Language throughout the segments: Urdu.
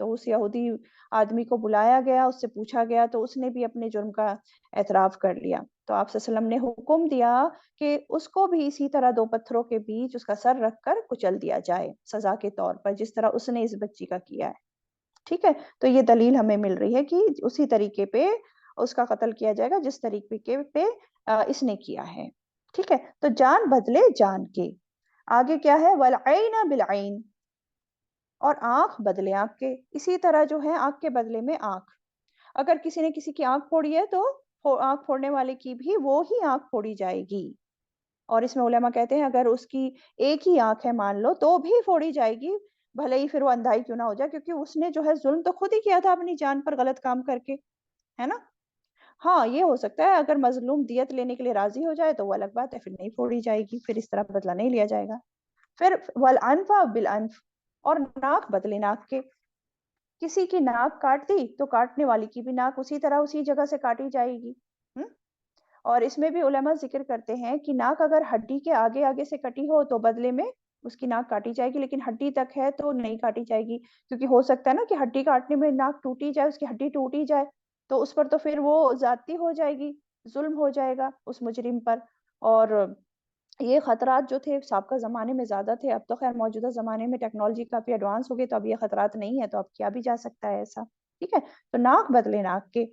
تو اس یہودی آدمی کو بلایا گیا، اس سے پوچھا گیا تو اس نے بھی اپنے جرم کا اعتراف کر لیا. تو آپ صلی اللہ علیہ وسلم نے حکم دیا کہ اس کو بھی اسی طرح 2 پتھروں کے بیچ اس کا سر رکھ کر کچل دیا جائے سزا کے طور پر، جس طرح اس نے اس بچی کا کیا ہے. ٹھیک ہے، تو یہ دلیل ہمیں مل رہی ہے کہ اسی طریقے پہ اس کا قتل کیا جائے گا جس طریقے پہ اس نے کیا ہے. ٹھیک ہے، تو جان بدلے جان کے. آگے کیا ہے؟ وَالْعَيْنَ بِالْعَيْنِ، اور آنکھ بدلے آنکھ کے. اسی طرح جو ہے آنکھ کے بدلے میں آنکھ. اگر کسی نے کسی کی آنکھ پھوڑی ہے تو آنکھ پھوڑنے والے کی بھی وہ ہی آنکھ پھوڑی جائے گی. اور اس میں علماء کہتے ہیں اگر اس کی ایک ہی آنکھ ہے مان لو تو بھی پھوڑی جائے گی، بھلے ہی پھر وہ اندھائی کیوں نہ ہو جائے، کیونکہ اس نے جو ہے ظلم تو خود ہی کیا تھا اپنی جان پر غلط کام کر کے، ہے نا. ہاں یہ ہو سکتا ہے اگر مظلوم دیت لینے کے لیے راضی ہو جائے تو وہ الگ بات ہے، پھر نہیں پھوڑی جائے گی، پھر اس طرح بدلہ نہیں لیا جائے گا. پھر والانف بالانف، اور ناک بدلے ناک کے. کسی کی ناک کاٹ دی تو کاٹنے والی کی بھی ناک اسی طرح اسی جگہ سے کاٹی جائے گی. اور اس میں بھی علماء ذکر کرتے ہیں کہ ناک اگر ہڈی کے آگے آگے سے کٹی ہو تو بدلے میں اس کی ناک کاٹی جائے گی، لیکن ہڈی تک ہے تو نہیں کاٹی جائے گی، کیونکہ ہو سکتا ہے نا کہ ہڈی کاٹنے میں ناک ٹوٹی جائے، اس کی ہڈی ٹوٹی جائے تو اس پر تو پھر وہ زیادتی ہو جائے گی، ظلم ہو جائے گا اس مجرم پر. اور یہ خطرات جو تھے سابقہ زمانے میں زیادہ تھے، اب تو خیر موجودہ زمانے میں ٹیکنالوجی کافی ایڈوانس ہو گئی تو اب یہ خطرات نہیں ہے، تو اب کیا بھی جا سکتا ہے ایسا. ٹھیک ہے، تو ناک بدلے ناک کے.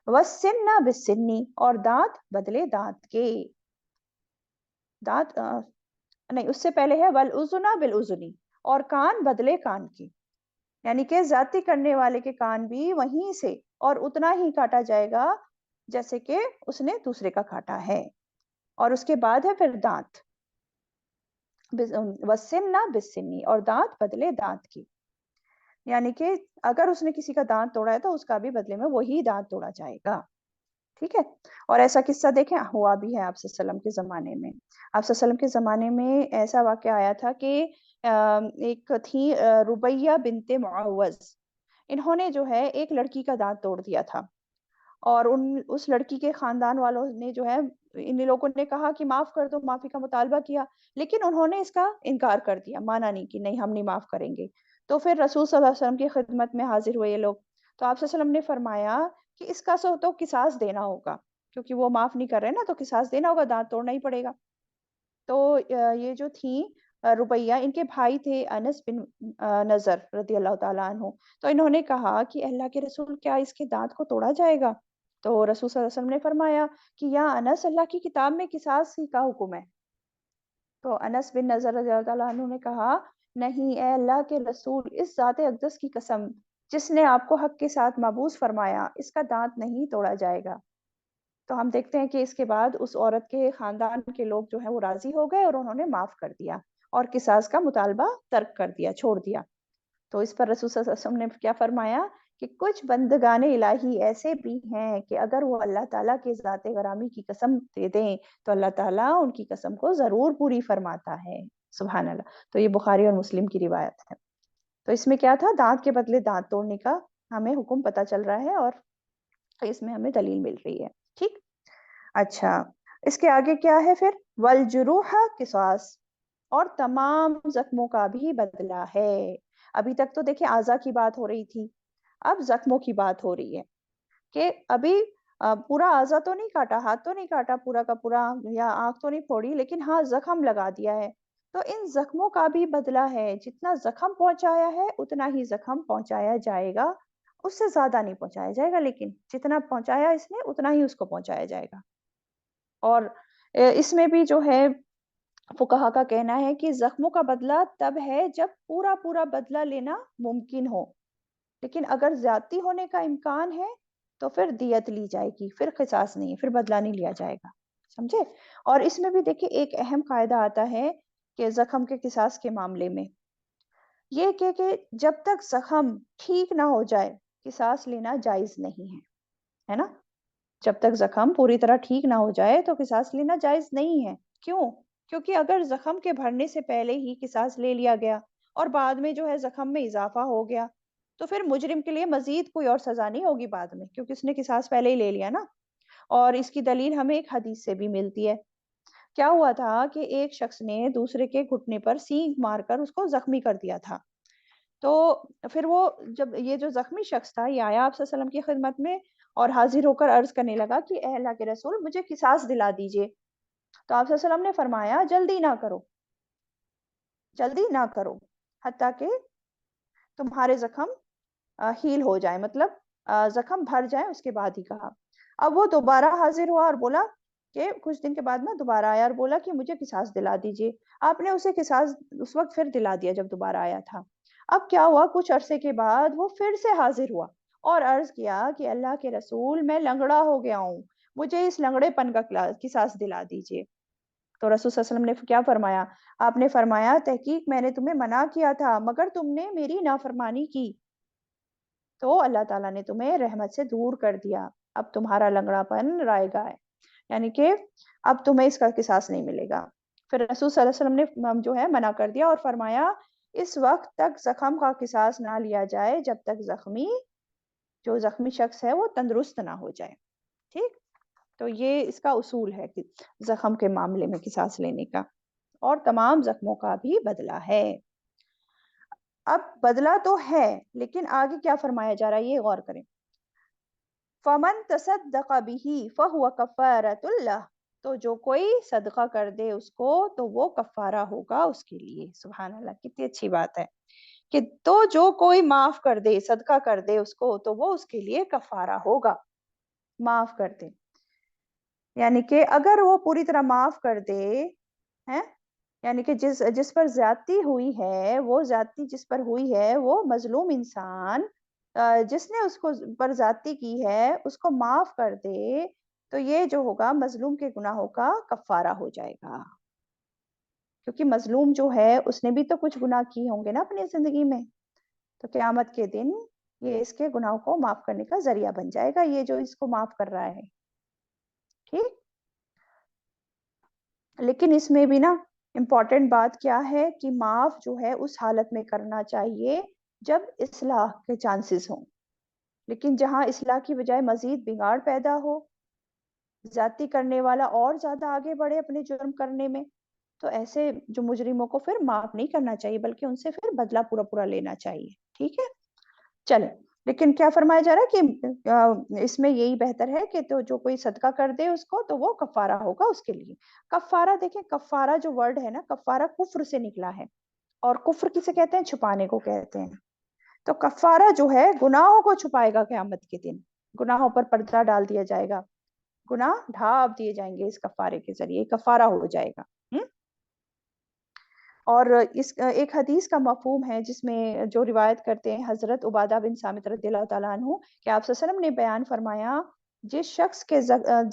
وَالسِّنَّ بِالسِّنِّ، اور دانت بدلے دانت کے. دانت نہیں، اس سے پہلے ہے وَالْأُذُنَ بِالْأُذُنِ، اور کان بدلے کان کے. یعنی کہ زیادتی کرنے والے کے کان بھی وہیں سے اور اتنا ہی کاٹا جائے گا جیسے کہ اس نے دوسرے کا کاٹا ہے. اور اس کے بعد ہے پھر دانت. وَالسِّنَّ بِالسِّنِّ، اور دانت بدلے دانت کی. یعنی کہ اگر اس نے کسی کا دانت توڑا ہے تو اس کا بھی بدلے میں وہی دانت توڑا جائے گا. ٹھیک ہے، اور ایسا قصہ دیکھیں ہوا بھی ہے آپ صلی اللہ علیہ وسلم کے زمانے میں. آپ صلی اللہ علیہ وسلم کے زمانے میں ایسا واقعہ آیا تھا کہ ایک تھی ربیہ بنت معوذ، انہوں نے جو ہے ایک لڑکی کا دانت توڑ دیا تھا، اور اس لڑکی کے خاندان والوں نے جو ہے ان لوگوں نے کہا کہ معاف کر دو، معافی کا مطالبہ کیا، لیکن انہوں نے اس کا انکار کر دیا، مانا نہیں کہ نہیں ہم نہیں معاف کریں گے. تو پھر رسول صلی اللہ علیہ وسلم کی خدمت میں حاضر ہوئے یہ لوگ. تو آپ صلی اللہ علیہ وسلم نے فرمایا کہ اس کا تو قصاص دینا ہوگا، کیونکہ وہ معاف نہیں کر رہے نا، تو قصاص دینا ہوگا، دانت توڑنا ہی پڑے گا. تو یہ جو تھیں ربیہ، ان کے بھائی تھے انس بن نضر رضی اللہ تعالیٰ عنہ. تو انہوں نے کہا کہ اللہ کے رسول کیا اس کے دانت کو توڑا جائے گا؟ تو رسول صلی اللہ علیہ وسلم نے فرمایا کہ یا انس، اللہ کی کتاب میں قصاص ہی کا حکم ہے. تو انس بن نضر رضی اللہ تعالیٰ عنہ نے کہا نہیں اے اللہ کے رسول، اس ذات اقدس کی قسم جس نے آپ کو حق کے ساتھ مبعوث فرمایا، اس کا دانت نہیں توڑا جائے گا. تو ہم دیکھتے ہیں کہ اس کے بعد اس عورت کے خاندان کے لوگ جو ہیں وہ راضی ہو گئے اور انہوں نے معاف کر دیا اور قصاص کا مطالبہ ترک کر دیا، چھوڑ دیا. تو اس پر رسول صلی اللہ علیہ وسلم نے کیا فرمایا کہ کچھ بندگان الہی ایسے بھی ہیں کہ اگر وہ اللہ تعالیٰ کے ذات گرامی کی قسم دے دیں تو اللہ تعالیٰ ان کی قسم کو ضرور پوری فرماتا ہے. سبحان اللہ. تو یہ بخاری اور مسلم کی روایت ہے. تو اس میں کیا تھا؟ دانت کے بدلے دانت توڑنے کا ہمیں حکم پتہ چل رہا ہے اور اس میں ہمیں دلیل مل رہی ہے. ٹھیک، اچھا اس کے آگے کیا ہے پھر؟ والجروح قصاص، اور تمام زخموں کا بھی بدلہ ہے. ابھی تک تو دیکھیں اعضاء کی بات ہو رہی تھی، اب زخموں کی بات ہو رہی ہے کہ ابھی پورا اعضاء تو نہیں کاٹا، ہاتھ تو نہیں کاٹا پورا کا پورا، یا آنکھ تو نہیں پھوڑی، لیکن ہاں زخم لگا دیا ہے. تو ان زخموں کا بھی بدلہ ہے، جتنا زخم پہنچایا ہے اتنا ہی زخم پہنچایا جائے گا، اس سے زیادہ نہیں پہنچایا جائے گا، لیکن جتنا پہنچایا اس نے اتنا ہی اس کو پہنچایا جائے گا. اور اس میں بھی جو ہے فقہا کا کہنا ہے کہ زخموں کا بدلہ تب ہے جب پورا پورا بدلہ لینا ممکن ہو، لیکن اگر زیادتی ہونے کا امکان ہے تو پھر دیت لی جائے گی، پھر قصاص نہیں، پھر بدلہ نہیں لیا جائے گا. سمجھے؟ اور اس میں بھی دیکھیں ایک اہم قاعدہ آتا ہے کہ زخم کے قصاص کے معاملے میں یہ کہ جب تک زخم ٹھیک نہ ہو جائے قصاص لینا جائز نہیں ہے نا. جب تک زخم پوری طرح ٹھیک نہ ہو جائے تو قصاص لینا جائز نہیں ہے. کیوں؟ کیونکہ اگر زخم کے بھرنے سے پہلے ہی قصاص لے لیا گیا اور بعد میں جو ہے زخم میں اضافہ ہو گیا تو پھر مجرم کے لیے مزید کوئی اور سزا نہیں ہوگی بعد میں، کیونکہ اس نے قصاص پہلے ہی لے لیا نا. اور اس کی دلیل ہمیں ایک حدیث سے بھی ملتی ہے. کیا ہوا تھا کہ ایک شخص نے دوسرے کے گھٹنے پر سینگ مار کر اس کو زخمی کر دیا تھا. تو پھر وہ جب یہ جو زخمی شخص تھا یہ آیا آپ صلی اللہ علیہ وسلم کی خدمت میں اور حاضر ہو کر عرض کرنے لگا کہ اے اللہ کے رسول مجھے قصاص دلا دیجئے. تو آپ صلی اللہ علیہ وسلم نے فرمایا جلدی نہ کرو، جلدی نہ کرو حتیٰ کہ تمہارے زخم ہیل ہو جائے، مطلب زخم بھر جائے، اس کے بعد ہی کہا. اب وہ دوبارہ حاضر ہوا اور بولا کہ کچھ دن کے بعد نا دوبارہ آیا اور بولا کہ مجھے قصاص دلا دیجئے. آپ نے اسے قصاص اس وقت پھر دلا دیا جب دوبارہ آیا تھا. اب کیا ہوا، کچھ عرصے کے بعد وہ پھر سے حاضر ہوا اور عرض کیا کہ اللہ کے رسول میں لنگڑا ہو گیا ہوں، مجھے اس لنگڑے پن کا قصاص دلا دیجئے. تو رسول صلی اللہ علیہ وسلم نے کیا فرمایا؟ آپ نے فرمایا تحقیق میں نے تمہیں منع کیا تھا مگر تم نے میری نافرمانی کی تو اللہ تعالیٰ نے تمہیں رحمت سے دور کر دیا، اب تمہارا لنگڑا پن رائے گا ہے، یعنی کہ اب تمہیں اس کا قصاص نہیں ملے گا. پھر رسول صلی اللہ علیہ وسلم نے جو ہے منع کر دیا اور فرمایا اس وقت تک زخم کا قصاص نہ لیا جائے جب تک جو زخمی شخص ہے وہ تندرست نہ ہو جائے. ٹھیک، تو یہ اس کا اصول ہے کہ زخم کے معاملے میں قصاص لینے کا، اور تمام زخموں کا بھی بدلہ ہے. اب بدلہ تو ہے لیکن آگے کیا فرمایا جا رہا ہے یہ غور کریں. فَمَن تَصَدَّقَ بِهِ فَهُوَ كَفَّارَةٌ لَهُ، تو جو کوئی صدقہ کر دے اس کو تو وہ کفارہ ہوگا اس کے لیے. سبحان اللہ، کتنی اچھی بات ہے کہ تو جو کوئی معاف کر دے، صدقہ کر دے اس کو تو وہ اس کے لیے کفارہ ہوگا، معاف کر دے. یعنی کہ اگر وہ پوری طرح معاف کر دے ہیں، یعنی کہ جس پر زیادتی ہوئی ہے، وہ زیادتی جس پر ہوئی ہے وہ مظلوم انسان جس نے اس کو پر زیادتی کی ہے اس کو معاف کر دے تو یہ جو ہوگا مظلوم کے گناہوں کا کفارہ ہو جائے گا. کیونکہ مظلوم جو ہے اس نے بھی تو کچھ گناہ کیے ہوں گے نا اپنی زندگی میں، تو قیامت کے دن یہ اس کے گناہوں کو معاف کرنے کا ذریعہ بن جائے گا، یہ جو اس کو معاف کر رہا ہے. ٹھیک، لیکن اس میں بھی نا امپورٹنٹ بات کیا ہے کہ معاف جو ہے اس حالت میں کرنا چاہیے جب اصلاح کے چانسز ہوں، لیکن جہاں اصلاح کی بجائے مزید بگاڑ پیدا ہو، زیادتی کرنے والا اور زیادہ آگے بڑھے اپنے جرم کرنے میں، تو ایسے جو مجرموں کو پھر معاف نہیں کرنا چاہیے بلکہ ان سے پھر بدلہ پورا پورا لینا چاہیے. ٹھیک ہے، چلیں. لیکن کیا فرمایا جا رہا ہے کہ اس میں یہی بہتر ہے کہ تو جو کوئی صدقہ کر دے اس کو تو وہ کفارہ ہوگا اس کے لیے. کفارہ دیکھیں، کفارہ جو ورڈ ہے نا، کفارہ کفر سے نکلا ہے، اور کفر کسے کہتے ہیں؟ چھپانے کو کہتے ہیں. تو کفارہ جو ہے گناہوں کو چھپائے گا قیامت کے دن، گناہوں پر پردہ ڈال دیا جائے گا، گناہ ڈھانپ دیے جائیں گے اس کفارے کے ذریعے، کفارہ ہو جائے گا. اور اس ایک حدیث کا مفہوم ہے جس میں جو روایت کرتے ہیں حضرت عبادہ بن صامت رضی اللہ تعالیٰ عنہ کہ آپ صلی اللہ علیہ وسلم نے بیان فرمایا جس شخص کے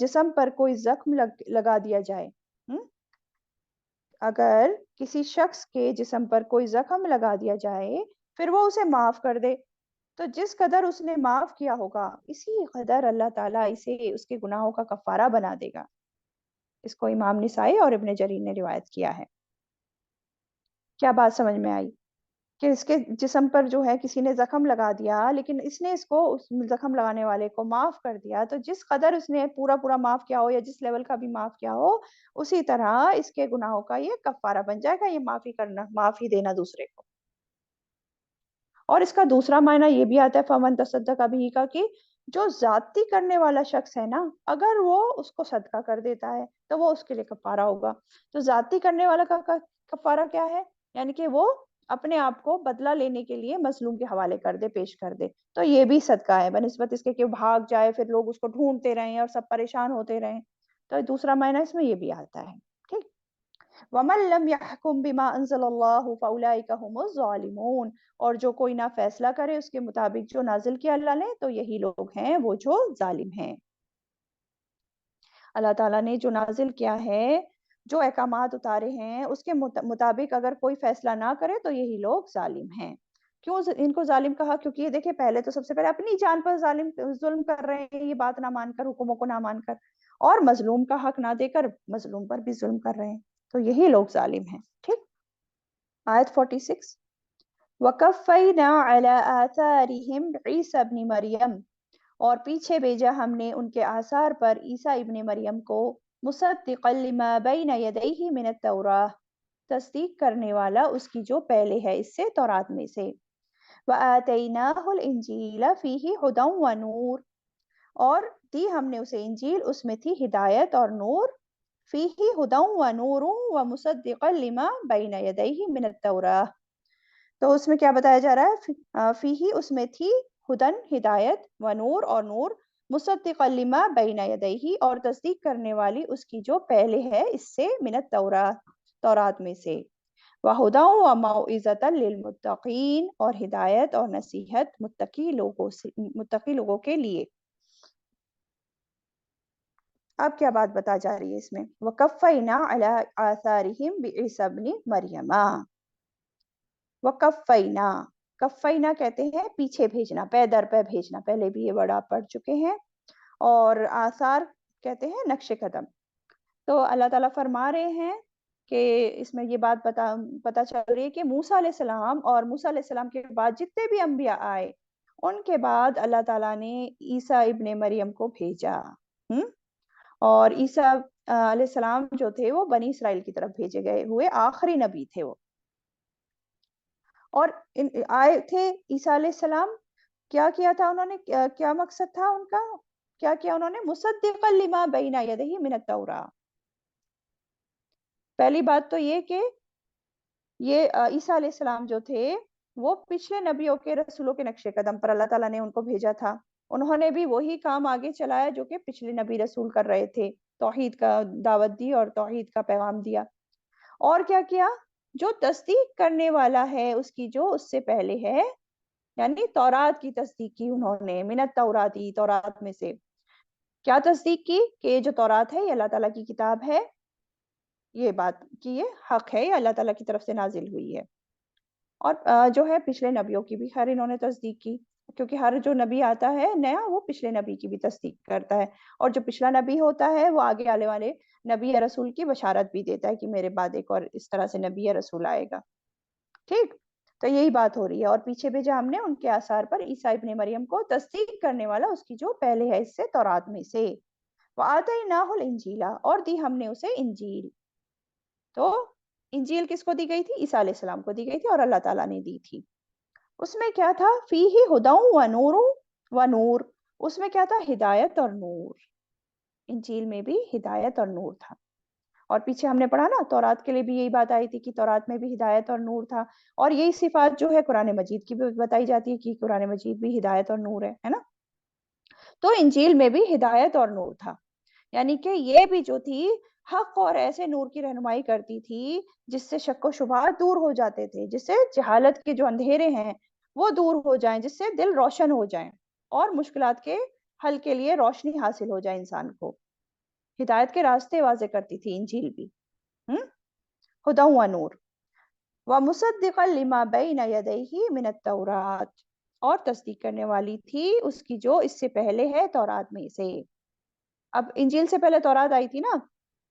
جسم پر کوئی زخم لگا دیا جائے، اگر کسی شخص کے جسم پر کوئی زخم لگا دیا جائے پھر وہ اسے معاف کر دے تو جس قدر اس نے معاف کیا ہوگا اسی قدر اللہ تعالیٰ اسے اس کے گناہوں کا کفارہ بنا دے گا. اس کو امام نسائی اور ابن جریر نے روایت کیا ہے. کیا بات سمجھ میں آئی کہ اس کے جسم پر جو ہے کسی نے زخم لگا دیا لیکن اس نے اس کو اس زخم لگانے والے کو معاف کر دیا تو جس قدر اس نے پورا پورا معاف کیا ہو یا جس لیول کا بھی معاف کیا ہو اسی طرح اس کے گناہوں کا یہ کفارہ بن جائے گا، یہ معافی کرنا، معافی دینا دوسرے کو. اور اس کا دوسرا معنی یہ بھی آتا ہے فمن تصدق بہ کا کہ جو زیادتی کرنے والا شخص ہے نا اگر وہ اس کو صدقہ کر دیتا ہے تو وہ اس کے لیے کفارہ ہوگا. تو زیادتی کرنے والا کا کفارہ کیا ہے؟ یعنی کہ وہ اپنے آپ کو بدلہ لینے کے لیے مظلوم کے حوالے کر دے، پیش کر دے، تو یہ بھی صدقہ ہے بنسبت اس کے کہ بھاگ جائے پھر لوگ اس کو ڈھونڈتے رہیں اور سب پریشان ہوتے رہیں. تو دوسرا معنی اس میں یہ بھی آتا ہے. ٹھیک، وَمَن لَّمْ يَحْكُم بِمَا أَنزَلَ اللَّهُ فَأُولَٰئِكَ هُمُ الظَّالِمُونَ، اور جو کوئی نہ فیصلہ کرے اس کے مطابق جو نازل کیا اللہ نے تو یہی لوگ ہیں وہ جو ظالم ہیں. اللہ تعالیٰ نے جو نازل کیا ہے، جو احکامات اتارے ہیں اس کے مطابق اگر کوئی فیصلہ نہ کرے تو یہی لوگ ظالم ہیں. کیوں ان کو ظالم کہا؟ کیونکہ یہ دیکھیں پہلے تو سب سے پہلے اپنی جان پر ظلم کر رہے ہیں، یہ بات نہ مان کر، حکموں کو نہ مان کر، اور مظلوم کا حق نہ دے کر مظلوم پر بھی ظلم کر رہے ہیں، تو یہی لوگ ظالم ہیں. ٹھیک، آیت 46 وَقَفَّيْنَا عَلَىٰ آثَارِهِمْ عِيسَى ابْنِ مَرْيَمَ، اور پیچھے بھیجا ہم نے ان کے آثار پر عیسیٰ ابن مریم کو مصدقا لما بین یدیہ من التوراۃ، تصدیق کرنے والا اس کی جو پہلے ہے اس سے، تورات میں سے. وآتیناہ الانجیل فیہ ھدی ونور، اور دی ہم نے اسے انجیل، اس میں تھی ہدایت اور نور، فیہ ھدی ونور ومصدقا لما بین یدیہ من التوراۃ، تو اس میں کیا بتایا جا رہا ہے؟ فیہ اس میں تھی ہدن ہدایت، ونور اور نور، مصدقا لما بین یدیہ اور تصدیق کرنے والی اس کی جو پہلے ہے اس سے، من التوراۃ تورات میں سے، وہدی وموعظۃ للمتقین اور ہدایت اور نصیحت متقی لوگوں کے لیے۔ اب کیا بات بتا جا رہی ہے اس میں؟ وَقَفَّيْنَا عَلَىٰ آثَارِهِمْ بِعِیسیٰ ابْنِ مَرْیَمَ۔ وَقَفَّيْنَا، کفینا کہتے ہیں پیچھے بھیجنا، پے در پے بھیجنا، پہلے بھی یہ ورڈ آپ پڑھ چکے ہیں، اور آثار کہتے ہیں نقش قدم۔ تو اللہ تعالیٰ فرما رہے ہیں کہ اس میں یہ بات پتہ چل رہی ہے کہ موسیٰ علیہ السلام اور موسیٰ علیہ السلام کے بعد جتنے بھی انبیاء آئے، ان کے بعد اللہ تعالیٰ نے عیسیٰ ابن مریم کو بھیجا، اور عیسیٰ علیہ السلام جو تھے وہ بنی اسرائیل کی طرف بھیجے گئے ہوئے آخری نبی تھے وہ، اور آئے تھے عیسیٰ علیہ السلام، کیا کیا تھا انہوں نے، کیا مقصد تھا ان کا، کیا کیا انہوں نے؟ مصدقا لما بین یدیہ من التوراۃ۔ پہلی بات تو یہ کہ یہ عیسیٰ علیہ السلام جو تھے وہ پچھلے نبیوں کے رسولوں کے نقش قدم پر اللہ تعالیٰ نے ان کو بھیجا تھا، انہوں نے بھی وہی کام آگے چلایا جو کہ پچھلے نبی رسول کر رہے تھے، توحید کا دعوت دی اور توحید کا پیغام دیا، اور کیا کیا؟ جو تصدیق کرنے والا ہے اس کی جو اس سے پہلے ہے، یعنی تورات کی تصدیق کی انہوں نے، من التوراتی تورات میں سے، کیا تصدیق کی؟ کہ یہ جو تورات ہے یہ اللہ تعالیٰ کی کتاب ہے، یہ بات کہ یہ حق ہے، یہ اللہ تعالیٰ کی طرف سے نازل ہوئی ہے، اور جو ہے پچھلے نبیوں کی بھی خیر انہوں نے تصدیق کی، کیونکہ ہر جو نبی آتا ہے نیا وہ پچھلے نبی کی بھی تصدیق کرتا ہے، اور جو پچھلا نبی ہوتا ہے وہ آگے آنے والے نبی یا رسول کی بشارت بھی دیتا ہے کہ میرے بعد ایک اور اس طرح سے نبی یا رسول آئے گا، ٹھیک؟ تو یہی بات ہو رہی ہے، اور پیچھے بھیجا ہم نے ان کے آثار پر عیسیٰ ابن مریم کو، تصدیق کرنے والا اس کی جو پہلے ہے اس سے، تورات میں سے، وَآتَيْنَاهُ الْإِنْجِيلَ اور دی ہم نے اسے انجیل، تو انجیل کس کو دی گئی تھی؟ عیسیٰ علیہ السلام کو دی گئی تھی اور اللہ تعالیٰ نے دی تھی، اس میں کیا تھا؟ فیہ ھدی ونور، ونور اس میں کیا تھا؟ ہدایت اور نور، انجیل میں بھی ہدایت اور نور تھا، اور پیچھے ہم نے پڑھا نا تورات کے لیے بھی یہی بات آئی تھی کہ تورات میں بھی ہدایت اور نور تھا، اور یہی صفات جو ہے قرآن مجید کی بھی بتائی جاتی ہے کہ قرآن مجید بھی ہدایت اور نور ہے نا، تو انجیل میں بھی ہدایت اور نور تھا، یعنی کہ یہ بھی جو تھی حق اور ایسے نور کی رہنمائی کرتی تھی جس سے شک و شبہات دور ہو جاتے تھے، جس سے جہالت کے جو اندھیرے ہیں وہ دور ہو جائیں، جس سے دل روشن ہو جائیں اور مشکلات کے حل کے لیے روشنی حاصل ہو جائے انسان کو، ہدایت کے راستے واضح کرتی تھی انجیل بھی، ھدی ونور ومصدقا لما بین یدیہ من التوراۃ اور تصدیق کرنے والی تھی اس کی جو اس سے پہلے ہے تورات میں سے، اب انجیل سے پہلے تورات آئی تھی نا،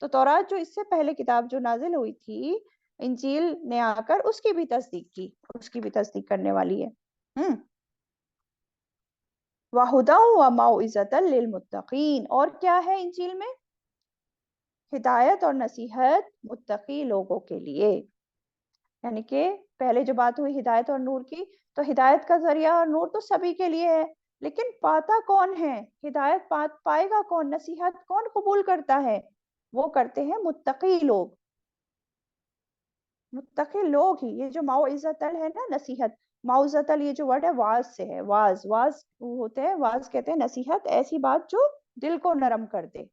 تو تورات جو اس سے پہلے کتاب جو نازل ہوئی تھی، انجیل نے آ کر اس کی بھی تصدیق کی، اس کی بھی تصدیق کرنے والی ہے، وَھُدًى وَمَوْعِظَةً لِّلْمُتَّقِينَ اور کیا ہے انجیل میں؟ ہدایت اور نصیحت متقی لوگوں کے لیے، یعنی کہ پہلے جو بات ہوئی ہدایت اور نور کی، تو ہدایت کا ذریعہ اور نور تو سبھی کے لیے ہے، لیکن پاتا کون ہے؟ ہدایت پائے گا کون؟ نصیحت کون قبول کرتا ہے؟ وہ کرتے ہیں متقی لوگ، متقی لوگ ہی، یہ جو موعظۃ ہے نا نصیحت، موعظۃ یہ جو ورڈ ہے واز سے ہے، واز ہوتے ہیں، واز کہتے ہیں نصیحت، ایسی بات جو دل کو نرم کر دے،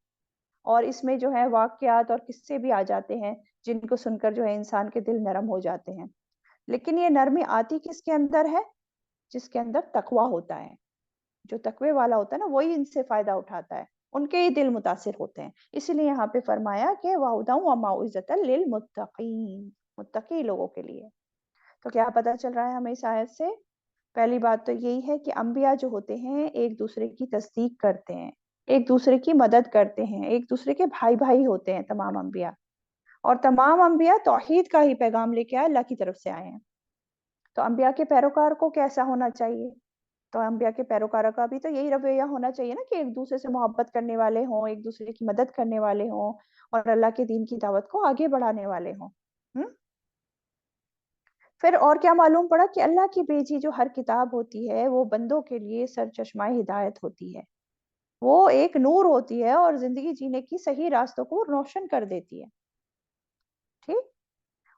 اور اس میں جو ہے واقعات اور قصے بھی آ جاتے ہیں جن کو سن کر جو ہے انسان کے دل نرم ہو جاتے ہیں، لیکن یہ نرمی آتی کس کے اندر ہے؟ جس کے اندر تقویٰ ہوتا ہے، جو تقوی والا ہوتا ہے نا وہی ان سے فائدہ اٹھاتا ہے، ان کے ہی دل متاثر ہوتے ہیں، اسی لیے یہاں پہ فرمایا کہ وَھُدًى وَمَوْعِظَةً لِّلْمُتَّقِينَ متقی لوگوں کے لیے۔ تو کیا پتہ چل رہا ہے ہمیں اس آیت سے؟ پہلی بات تو یہی ہے کہ انبیاء جو ہوتے ہیں ایک دوسرے کی تصدیق کرتے ہیں، ایک دوسرے کی مدد کرتے ہیں، ایک دوسرے کے بھائی بھائی ہوتے ہیں تمام انبیاء، اور تمام انبیاء توحید کا ہی پیغام لے کے آئے، اللہ کی طرف سے آئے ہیں، تو انبیاء کے پیروکار کو کیسا ہونا چاہیے؟ تو انبیاء کے پیروکاروں کا بھی تو یہی رویہ ہونا چاہیے نا کہ ایک دوسرے سے محبت کرنے والے ہوں، ایک دوسرے کی مدد کرنے والے ہوں، اور اللہ کے دین کی دعوت کو آگے بڑھانے والے ہوں۔ پھر اور کیا معلوم پڑا کہ اللہ کی بھیجی جو ہر کتاب ہوتی ہے وہ بندوں کے لیے سرچشمہ ہدایت ہوتی ہے، وہ ایک نور ہوتی ہے اور زندگی جینے کی صحیح راستوں کو روشن کر دیتی ہے. ٹھیک.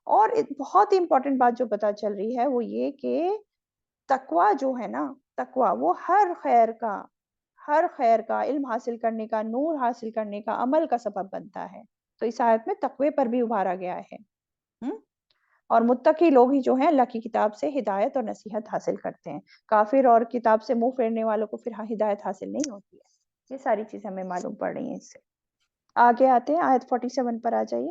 اور ایک بہت ہی امپورٹنٹ بات جو پتہ چل رہی ہے وہ یہ کہ تقوی جو ہے نا، تقوی وہ ہر خیر کا علم حاصل کرنے کا، نور حاصل کرنے کا، عمل کا سبب بنتا ہے. تو اس آیت میں تقوی پر بھی ابھارا گیا ہے. اور متقی لوگ ہی جو ہیں اللہ کی کتاب سے ہدایت اور نصیحت حاصل کرتے ہیں. کافر اور کتاب سے منہ پھیرنے والوں کو پھر ہدایت حاصل نہیں ہوتی ہے. یہ ساری چیزیں ہمیں معلوم پڑ رہی ہیں اس سے. آگے آتے ہیں آیت 47 پر آ جائیے.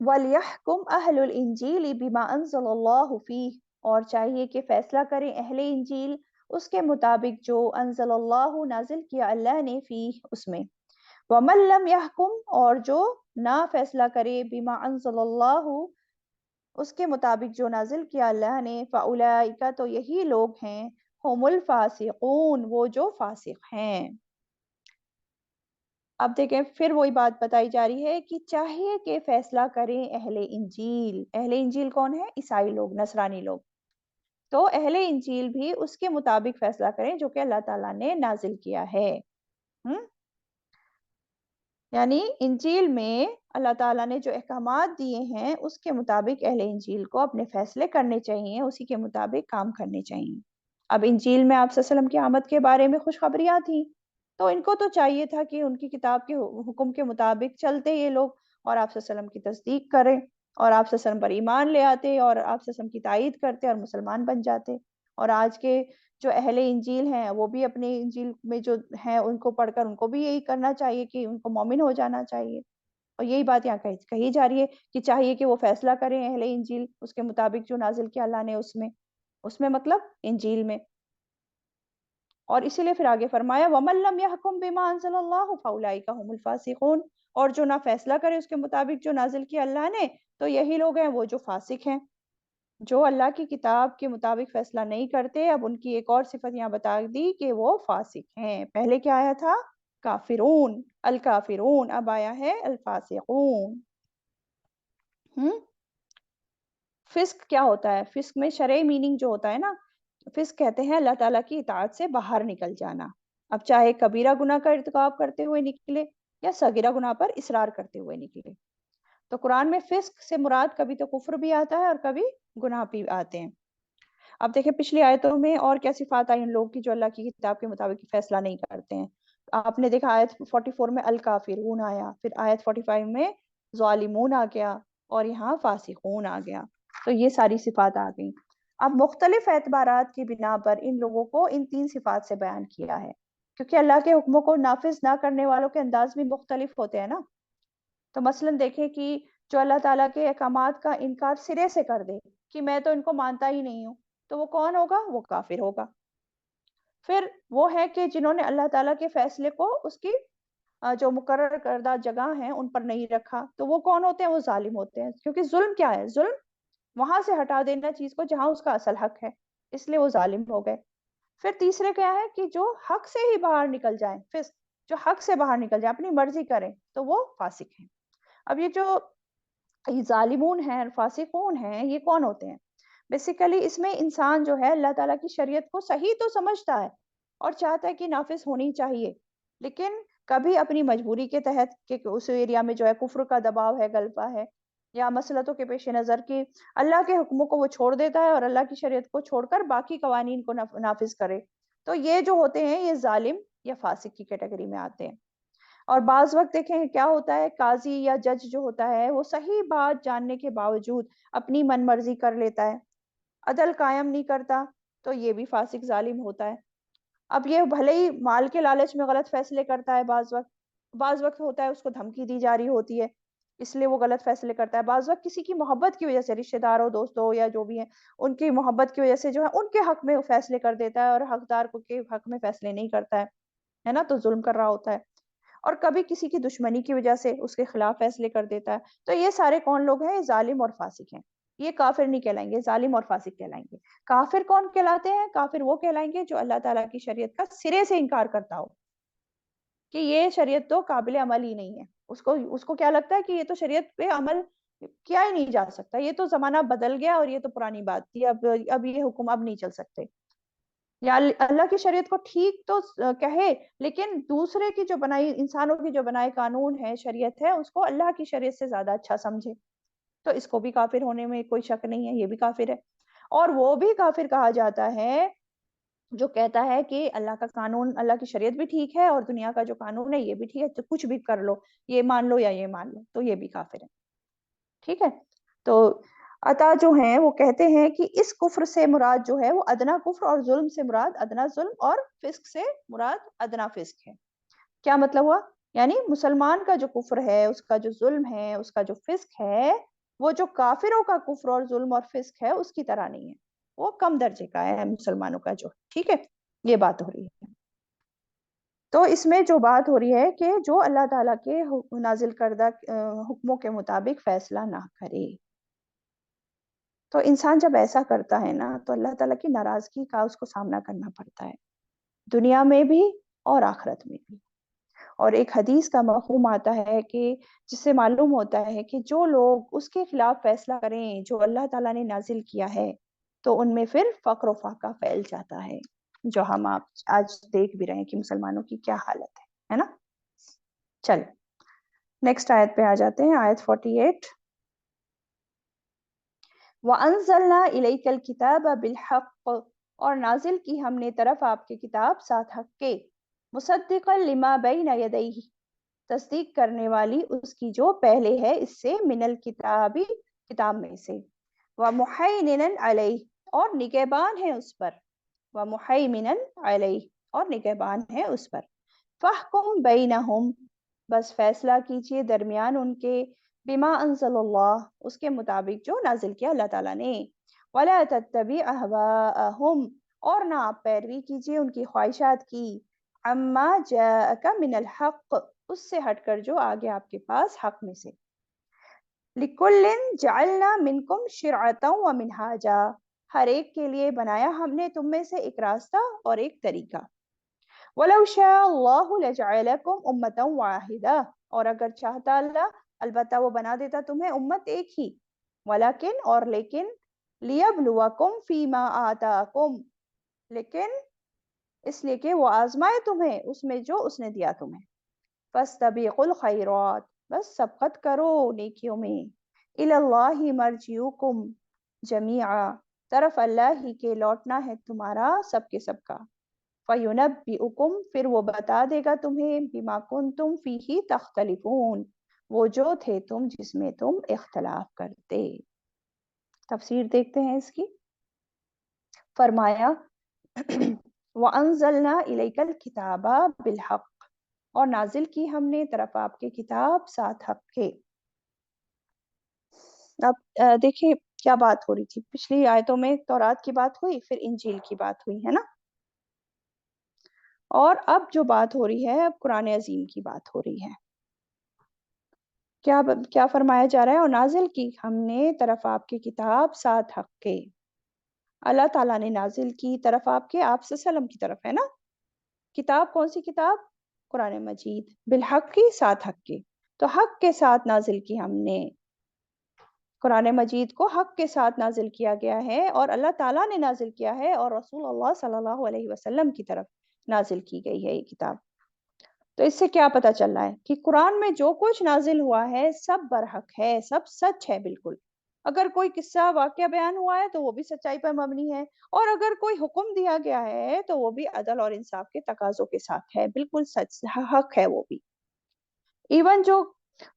وَلْيَحْكُمْ أَهْلُ الْإِنْجِيلِ بِمَا أَنزَلَ اللَّهُ فِيهِ، اور چاہیے کہ فیصلہ کریں اہل انجیل اس کے مطابق جو انزل اللہ نازل کیا اللہ نے فیہ اس میں. وَمَن لَّمْ يَحْكُمْ، اور جو نہ فیصلہ کرے بِمَا أَنزَلَ اللَّهُ اس کے مطابق جو نازل کیا اللہ نے، فَأُولَٰئِکَ تو یہی لوگ ہیں، هُمُ الْفَاسِقُونَ وہ جو فاسق ہیں. اب دیکھیں پھر وہی بات بتائی جا رہی ہے کہ چاہیے کہ فیصلہ کریں اہل انجیل. اہل انجیل کون ہے؟ عیسائی لوگ، نصرانی لوگ. تو اہل انجیل بھی اس کے مطابق فیصلہ کریں جو کہ اللہ تعالیٰ نے نازل کیا ہے. یعنی انجیل میں اللہ تعالیٰ نے جو احکامات دیے ہیں اس کے مطابق اہل انجیل کو اپنے فیصلے کرنے چاہیے، اسی کے مطابق کام کرنے چاہیے. اب انجیل میں آپ صلی اللہ علیہ وسلم کی آمد کے بارے میں خوشخبریاں تھیں، تو ان کو تو چاہیے تھا کہ ان کی کتاب کے حکم کے مطابق چلتے یہ لوگ، اور آپ صلی اللہ علیہ وسلم کی تصدیق کریں، اور آپ صلی اللہ علیہ وسلم پر ایمان لے آتے، اور آپ صلی اللہ علیہ وسلم کی تائید کرتے اور مسلمان بن جاتے. اور آج کے جو اہل انجیل ہیں وہ بھی اپنے انجیل میں جو ہیں ان کو پڑھ کر ان کو بھی یہی کرنا چاہیے کہ ان کو مومن ہو جانا چاہیے. اور یہی بات یہاں کہی جا رہی ہے کہ چاہیے کہ وہ فیصلہ کریں اہل انجیل اس کے مطابق جو نازل کیا اللہ نے اس میں مطلب انجیل میں. اور اسی لیے پھر آگے فرمایا وَمَن لَّمْ يَحْكُمْ بِمَا أَنزَلَ اللَّهُ فَأُولَٰئِكَ هُمُ الْفَاسِقُونَ، اور جو نہ فیصلہ کرے اس کے مطابق جو نازل کیا اللہ نے تو یہی لوگ ہیں وہ جو فاسق ہیں، جو اللہ کی کتاب کے مطابق فیصلہ نہیں کرتے. اب ان کی ایک اور صفت یہاں بتا دی کہ وہ فاسق ہیں. پہلے کیا آیا تھا؟ کافرون، الکافرون، اب آیا ہے الفاسقون. فسق کیا ہوتا ہے؟ فسق میں شرعی میننگ جو ہوتا ہے نا، فسق کہتے ہیں اللہ تعالیٰ کی اطاعت سے باہر نکل جانا. اب چاہے کبیرہ گناہ کا ارتکاب کرتے ہوئے نکلے یا صغیرہ گناہ پر اصرار کرتے ہوئے نکلے. تو قرآن میں فسق سے مراد کبھی تو کفر بھی آتا ہے اور کبھی گناہ بھی آتے ہیں. اب دیکھیں پچھلی آیتوں میں اور کیا صفات آئی ان لوگوں کی جو اللہ کی کتاب کے مطابق فیصلہ نہیں کرتے ہیں. آپ نے دیکھا آیت 44 میں الکافرون آیا، پھر آیت 45 میں ظالمون آ گیا، اور یہاں فاسقون آ گیا. تو یہ ساری صفات آ گئیں. اب مختلف اعتبارات کی بنا پر ان لوگوں کو ان 3 صفات سے بیان کیا ہے، کیونکہ اللہ کے حکموں کو نافذ نہ کرنے والوں کے انداز بھی مختلف ہوتے ہیں نا. تو مثلا دیکھیں کہ جو اللہ تعالیٰ کے احکامات کا انکار سرے سے کر دے کہ میں تو ان کو مانتا ہی نہیں ہوں، تو وہ کون ہوگا؟ وہ کافر ہوگا. پھر وہ ہے کہ جنہوں نے اللہ تعالیٰ کے فیصلے کو اس کی جو مقرر کردہ جگہ ہیں ان پر نہیں رکھا، تو وہ کون ہوتے ہیں؟ وہ ظالم ہوتے ہیں. کیونکہ ظلم کیا ہے؟ ظلم وہاں سے ہٹا دینا چیز کو جہاں اس کا اصل حق ہے، اس لیے وہ ظالم ہو گئے. پھر تیسرے کیا ہے کہ جو حق سے ہی باہر نکل جائیں، فسق، جو حق سے باہر نکل جائیں، اپنی مرضی کریں، تو وہ فاسق ہیں. اب یہ جو ظالمون ہیں، فاسقون ہیں، یہ کون ہوتے ہیں؟ بیسیکلی اس میں انسان جو ہے اللہ تعالیٰ کی شریعت کو صحیح تو سمجھتا ہے اور چاہتا ہے کہ نافذ ہونی چاہیے، لیکن کبھی اپنی مجبوری کے تحت کہ اس ایریا میں جو ہے کفر کا دباؤ ہے، غلبہ ہے، یا مسلطوں کے پیش نظر کی اللہ کے حکموں کو وہ چھوڑ دیتا ہے اور اللہ کی شریعت کو چھوڑ کر باقی قوانین کو نافذ کرے. تو یہ جو ہوتے ہیں یہ ظالم یا فاسق کی کیٹیگری میں آتے ہیں. اور بعض وقت دیکھیں کیا ہوتا ہے، قاضی یا جج جو ہوتا ہے وہ صحیح بات جاننے کے باوجود اپنی من مرضی کر لیتا ہے، عدل قائم نہیں کرتا، تو یہ بھی فاسق ظالم ہوتا ہے. اب یہ بھلے ہی مال کے لالچ میں غلط فیصلے کرتا ہے، بعض وقت ہوتا ہے اس کو دھمکی دی جا رہی ہوتی ہے اس لیے وہ غلط فیصلے کرتا ہے، بعض وقت کسی کی محبت کی وجہ سے، رشتہ دار ہو، دوست ہو، یا جو بھی ہیں ان کی محبت کی وجہ سے جو ہے ان کے حق میں وہ فیصلے کر دیتا ہے اور حقدار کو کے حق میں فیصلے نہیں کرتا ہے نا، تو ظلم کر رہا ہوتا ہے. اور کبھی کسی کی دشمنی کی وجہ سے اس کے خلاف فیصلے کر دیتا ہے. تو یہ سارے کون لوگ ہیں؟ ظالم اور فاسق ہیں. یہ کافر نہیں کہلائیں گے، ظالم اور فاسق کہلائیں گے. کافر کون کہلاتے ہیں؟ کافر وہ کہلائیں گے جو اللہ تعالیٰ کی شریعت کا سرے سے انکار کرتا ہو کہ یہ شریعت تو قابل عمل ہی نہیں ہے. اس کو کیا لگتا ہے کہ یہ تو شریعت پہ عمل کیا ہی نہیں جا سکتا. یہ تو زمانہ بدل گیا اور یہ تو پرانی بات تھی. اب یہ حکم اب نہیں چل سکتے. یا اللہ کی شریعت کو ٹھیک تو کہے، لیکن دوسرے کی جو بنائی، انسانوں کی جو بنائے قانون ہے، شریعت ہے، اس کو اللہ کی شریعت سے زیادہ اچھا سمجھے، تو اس کو بھی کافر ہونے میں کوئی شک نہیں ہے. یہ بھی کافر ہے. اور وہ بھی کافر کہا جاتا ہے جو کہتا ہے کہ اللہ کا قانون، اللہ کی شریعت بھی ٹھیک ہے اور دنیا کا جو قانون ہے یہ بھی ٹھیک ہے، تو کچھ بھی کر لو، یہ مان لو یا یہ مان لو، تو یہ بھی کافر ہے. ٹھیک ہے. تو عطا جو ہیں وہ کہتے ہیں کہ اس کفر سے مراد جو ہے وہ ادنا کفر، اور ظلم سے مراد ادنا ظلم، اور فسق سے مراد ادنا فسق ہے. کیا مطلب ہوا؟ یعنی مسلمان کا جو کفر ہے، اس کا جو ظلم ہے، اس کا جو فسق ہے، وہ جو کافروں کا کفر اور ظلم اور فسق ہے اس کی طرح نہیں ہے، وہ کم درجے کا ہے مسلمانوں کا جو. ٹھیک ہے. یہ بات ہو رہی ہے. تو اس میں جو بات ہو رہی ہے کہ جو اللہ تعالیٰ کے نازل کردہ حکموں کے مطابق فیصلہ نہ کرے. تو انسان جب ایسا کرتا ہے نا تو اللہ تعالیٰ کی ناراضگی کا اس کو سامنا کرنا پڑتا ہے، دنیا میں بھی اور آخرت میں بھی. اور ایک حدیث کا مفہوم آتا ہے کہ جس سے معلوم ہوتا ہے کہ جو لوگ اس کے خلاف فیصلہ کریں جو اللہ تعالیٰ نے نازل کیا ہے، تو ان میں پھر فقر و فاقہ پھیل جاتا ہے، جو ہم آپ آج دیکھ بھی رہے ہیں کہ مسلمانوں کی کیا حالت ہے نا. چل نیکسٹ آیت پہ آ جاتے ہیں، آیت 48. وَأَنزَلْنَا إِلَيْكَ الْكِتَابَ بِالْحَقِّ، اور نازل کی ہم نے طرف آپ کے کتاب ساتھ حق کے، مُصَدِّقًا لِمَا بَيْنَ يَدَيْهِ، تصدیق کرنے والی اس کی جو پہلے ہے اس سے، من الکتابی کتاب میں سے، وَمُحَيْمِنًا عَلَيْهِ، اور نگہبان ہے اس پر، وَمُحَيْمِنًا عَلَيْهِ، اور نگہبان ہے اس پر. فَاحْكُم بَيْنَهُمْ، بس فیصلہ کیجئے درمیان ان کے، بما انزل اللہ، اس کے مطابق جو نازل کیا اللہ تعالیٰ نے، وَلَا تَتَّبِعْ أَهْوَاءَهُمْ، اور نہ آپ پیروی کیجئے ان کی خواہشات کی، عَمَّا جَاءَكَ مِنَ الْحَقِّ، اس سے ہٹ کر جو آگے آپ کے پاس حق میں سے. لِكُلٍّ جَعَلْنَا مِنْكُمْ شِرْعَةً وَمِنْهَاجًا، ہر ایک کے لیے بنایا ہم نے تم میں سے ایک راستہ اور ایک طریقہ. وَلَوْ شَاءَ اللَّهُ لَجَعَلَكُمْ أُمَّةً وَاحِدَةً، اور اگر چاہتا اللہ البتہ وہ بنا دیتا تمہیں امت ایک ہی. وَلَكِنْ، اور لیکن، لِيَبْلُوَكُمْ فِي مَا آتَاكُمْ، لیکن اس لیے کہ وہ آزمائے تمہیں اس میں جو اس نے دیا تمہیں. فَاسْتَبِقُوا الْخَيْرَاتِ، بس سبقت کرو نیکیوں میں. إِلَى اللَّهِ مَرْجِعُكُمْ جَمِيعًا، طرف اللہ ہی کے لوٹنا ہے تمہارا سب کے سب کا. فَيُنَبِّئُكُمْ، پھر وہ بتا دے گا تمہیں، بِمَا كُنْتُمْ فِيهِ تَخْتَلِفُونَ، وہ جو تھے تم جس میں تم اختلاف کرتے. تفسیر دیکھتے ہیں اس کی. فرمایا وَأَنزَلْنَا إِلَيْكَ الْكِتَابَ بِالْحَقِّ، اور نازل کی ہم نے طرف آپ کے کتاب ساتھ حق کے. اب دیکھیں کیا بات ہو رہی تھی پچھلی آیتوں میں، تورات کی بات ہوئی، پھر انجیل کی بات ہوئی ہے نا، اور اب جو بات ہو رہی ہے اب قرآن عظیم کی بات ہو رہی ہے. کیا فرمایا جا رہا ہے؟ اور نازل کی ہم نے طرف آپ کی کتاب ساتھ حق کے. اللہ تعالیٰ نے نازل کی طرف آپ کے، آپ صلی اللہ علیہ وسلم کی طرف ہے نا. کتاب کون سی کتاب؟ قرآن مجید. بالحق کی، ساتھ حق کے، تو حق کے ساتھ نازل کی ہم نے. قرآن مجید کو حق کے ساتھ نازل کیا گیا ہے، اور اللہ تعالیٰ نے نازل کیا ہے، اور رسول اللہ صلی اللہ علیہ وسلم کی طرف نازل کی گئی ہے یہ کتاب. تو اس سے کیا پتہ چل رہا ہے کہ قرآن میں جو کچھ نازل ہوا ہے سب برحق ہے، سب سچ ہے بالکل. اگر کوئی قصہ واقعہ بیان ہوا ہے تو وہ بھی سچائی پر مبنی ہے، اور اگر کوئی حکم دیا گیا ہے تو وہ بھی عدل اور انصاف کے تقاضوں کے ساتھ ہے، بالکل سچ حق ہے وہ بھی. ایون جو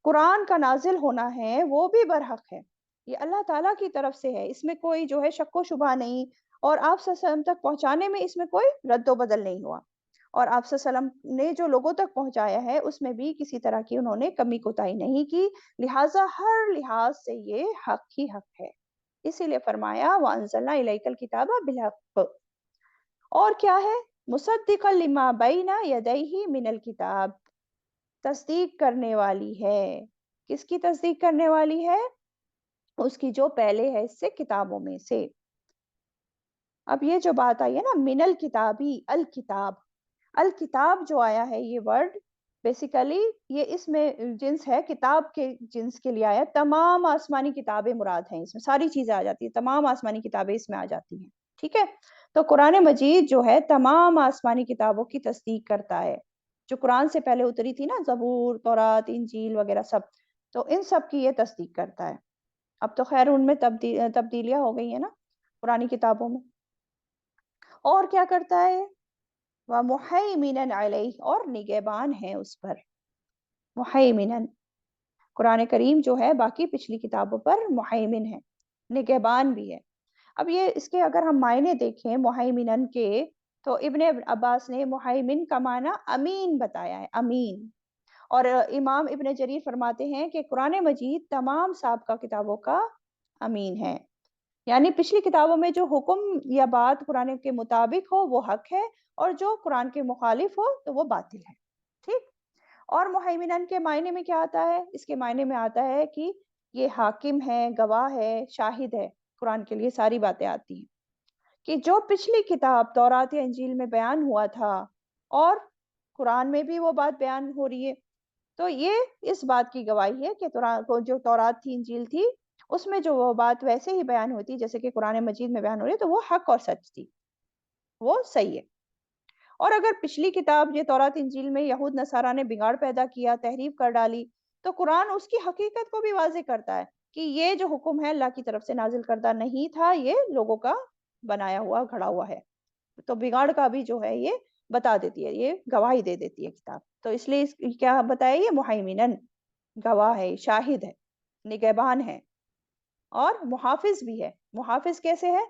قرآن کا نازل ہونا ہے وہ بھی برحق ہے، یہ اللہ تعالیٰ کی طرف سے ہے، اس میں کوئی جو ہے شک و شبہ نہیں، اور آپ صلی اللہ علیہ وسلم تک پہنچانے میں اس میں کوئی رد و بدل نہیں ہوا، اور آپ صلی اللہ علیہ وسلم نے جو لوگوں تک پہنچایا ہے اس میں بھی کسی طرح کی انہوں نے کمی کوتاہی نہیں کی، لہٰذا ہر لحاظ سے یہ حق ہی حق ہے. اسی لیے فرمایا وَأَنزَلْنَا إِلَيْكَ الْكِتَابَ بِالْحَقِّ، اور کیا ہے؟ مُصَدِّقًا لِمَا بَيْنَ يَدَيْهِ مِنَ الْكِتَابِ، تصدیق کرنے والی ہے. کس کی تصدیق کرنے والی ہے؟ اس کی جو پہلے ہے اس سے کتابوں میں سے. اب یہ جو بات آئی ہے نا من الکتابی، الکتاب، الکتاب جو آیا ہے یہ ورڈ بیسیکلی یہ اس میں جنس ہے کتاب کے جنس کے لیے آیا، تمام آسمانی کتابیں مراد ہیں، اس میں ساری چیزیں آ جاتی ہیں، تمام آسمانی کتابیں اس میں آ جاتی ہیں، ٹھیک ہے؟ تو قرآن مجید جو ہے تمام آسمانی کتابوں کی تصدیق کرتا ہے، جو قرآن سے پہلے اتری تھی نا، زبور، تورات، انجیل وغیرہ سب، تو ان سب کی یہ تصدیق کرتا ہے۔ اب تو خیر ان میں تبدیلیاں ہو گئی ہیں نا پرانی کتابوں میں۔ اور کیا کرتا ہے؟ وَمُحَيْمِنًا عَلَيْهِ، اور نگہبان ہے اس پر، محیمنن، قرآن کریم جو ہے باقی پچھلی کتابوں پر محیمن ہے، نگہبان بھی ہے۔ اب یہ اس کے اگر ہم معنی دیکھیں محیمنن کے، تو ابن عباس نے محیمن کا معنی امین بتایا ہے، امین۔ اور امام ابن جریر فرماتے ہیں کہ قرآن مجید تمام سابقہ کتابوں کا امین ہے، یعنی پچھلی کتابوں میں جو حکم یا بات قرآن کے مطابق ہو وہ حق ہے، اور جو قرآن کے مخالف ہو تو وہ باطل ہے، ٹھیک؟ اور محیمنن کے معنی میں کیا آتا ہے؟ اس کے معنی میں آتا ہے کہ یہ حاکم ہے، گواہ ہے، شاہد ہے، قرآن کے لیے ساری باتیں آتی ہیں کہ جو پچھلی کتاب تورات یا انجیل میں بیان ہوا تھا اور قرآن میں بھی وہ بات بیان ہو رہی ہے، تو یہ اس بات کی گواہی ہے کہ جو تورات تھی، انجیل تھی، اس میں جو وہ بات ویسے ہی بیان ہوتی جیسے کہ قرآن مجید میں بیان ہو رہی ہے، تو وہ حق اور سچ تھی، وہ صحیح ہے۔ اور اگر پچھلی کتاب یہ تورات انجیل میں یہود نصارہ نے بگاڑ پیدا کیا، تحریف کر ڈالی، تو قرآن اس کی حقیقت کو بھی واضح کرتا ہے کہ یہ جو حکم ہے اللہ کی طرف سے نازل کردہ نہیں تھا، یہ لوگوں کا بنایا ہوا، گھڑا ہوا ہے۔ تو بگاڑ کا بھی جو ہے یہ بتا دیتی ہے، یہ گواہی دے دیتی ہے کتاب، تو اس لیے کیا بتایا، یہ محیمنن، گواہ ہے، شاہد ہے، نگہبان ہے، اور محافظ بھی ہے۔ محافظ کیسے ہے؟